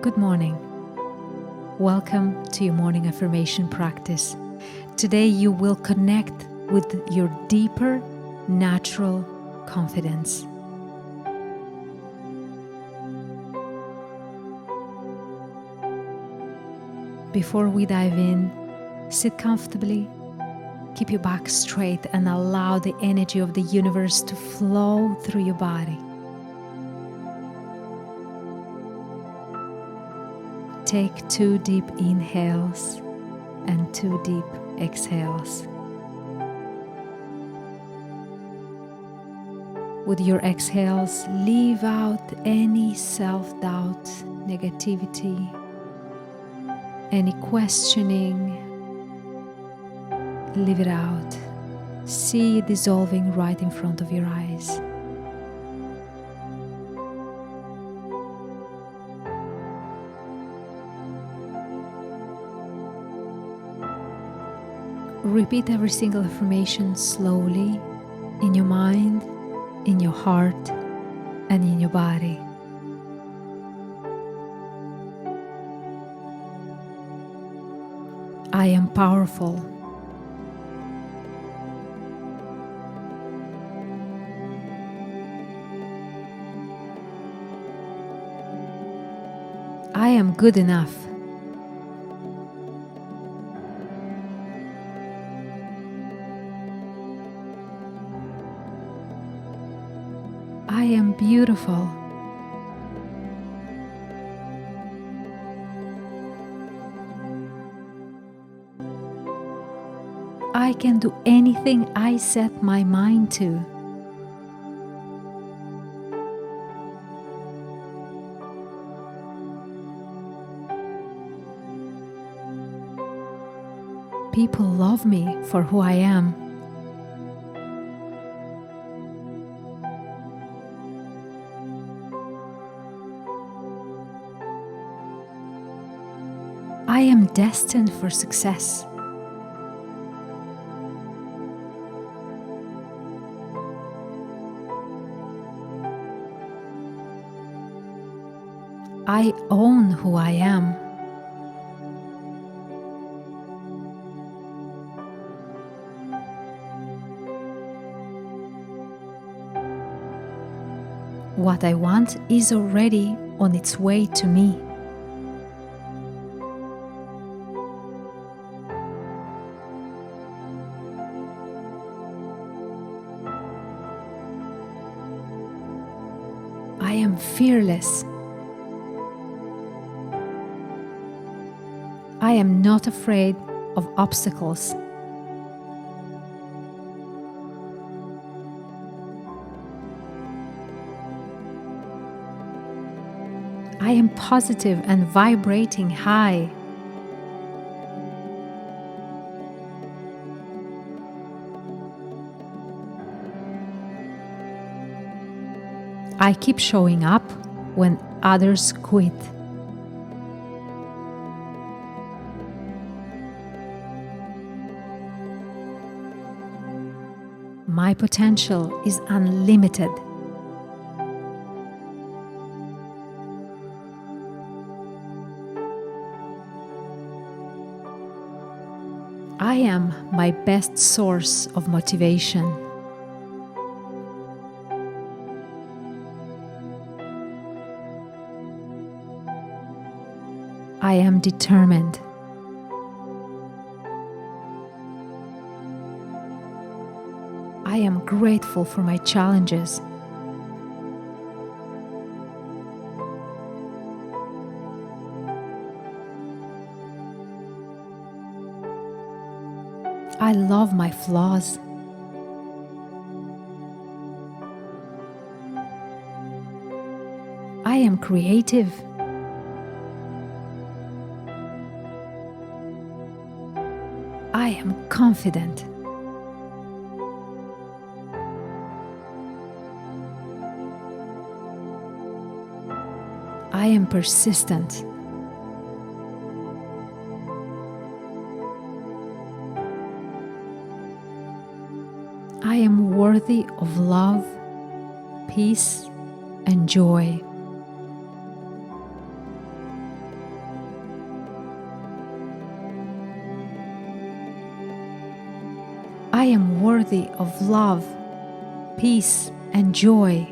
Good morning. Welcome to your morning affirmation practice. Today you will connect with your deeper, natural confidence. Before we dive in, sit comfortably, keep your back straight, and allow the energy of the universe to flow through your body. Take 2 deep inhales and 2 deep exhales. With your exhales, leave out any self-doubt, negativity, any questioning. Leave it out. See it dissolving right in front of your eyes. Repeat every single affirmation slowly in your mind, in your heart, and in your body. I am powerful. I am good enough. I am beautiful. I can do anything I set my mind to. People love me for who I am. I am destined for success. I own who I am. What I want is already on its way to me. I am fearless. I am not afraid of obstacles. I am positive and vibrating high. I keep showing up when others quit. My potential is unlimited. I am my best source of motivation. I am determined. I am grateful for my challenges. I love my flaws. I am creative. I am confident. I am persistent. I am worthy of love, peace, and joy. am worthy of love, peace, and joy.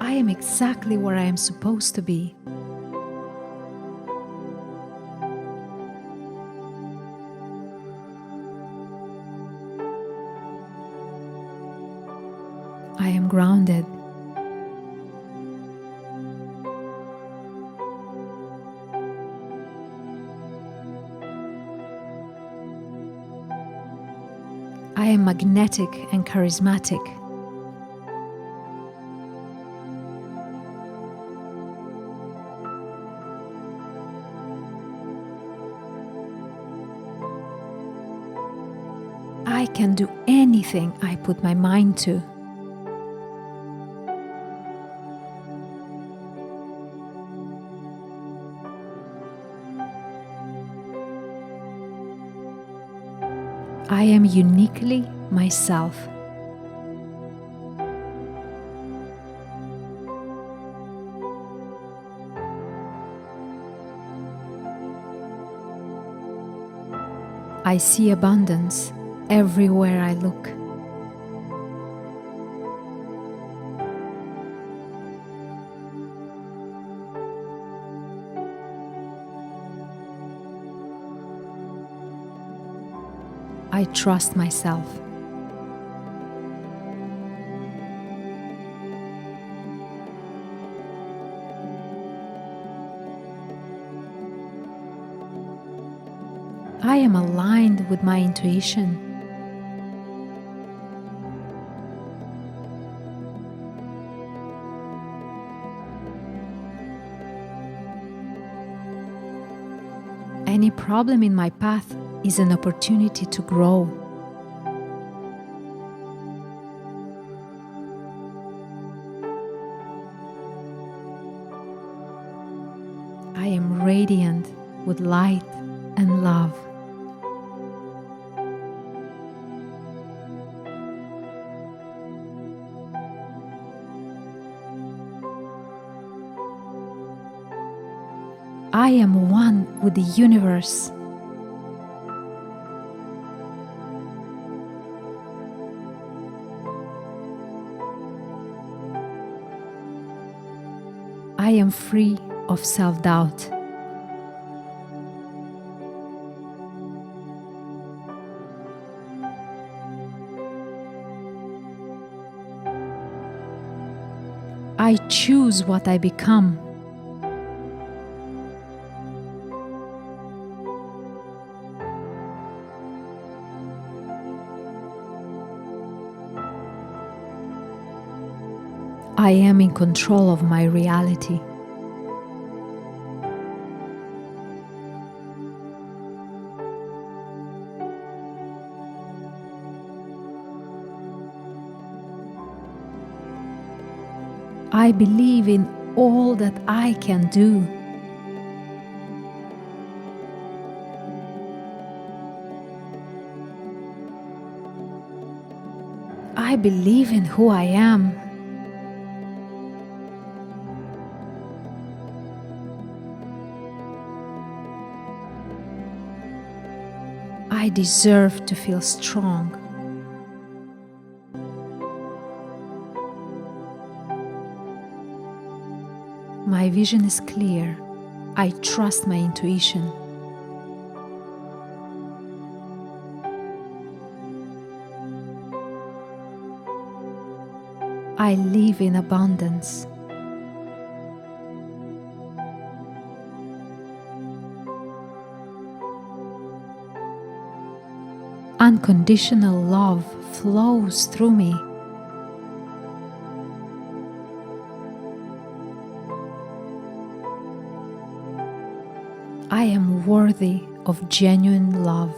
I am exactly where I am supposed to be. I am grounded. I am magnetic and charismatic. I can do anything I put my mind to. I am uniquely myself. I see abundance everywhere I look. I trust myself. I am aligned with my intuition. Any problem in my path is an opportunity to grow. I am radiant with light and love. I am one with the universe. I am free of self-doubt. I choose what I become. I am in control of my reality. I believe in all that I can do. I believe in who I am. I deserve to feel strong. My vision is clear. I trust my intuition. I live in abundance. Unconditional love flows through me. I am worthy of genuine love.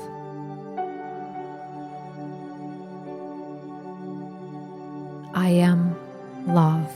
I am love.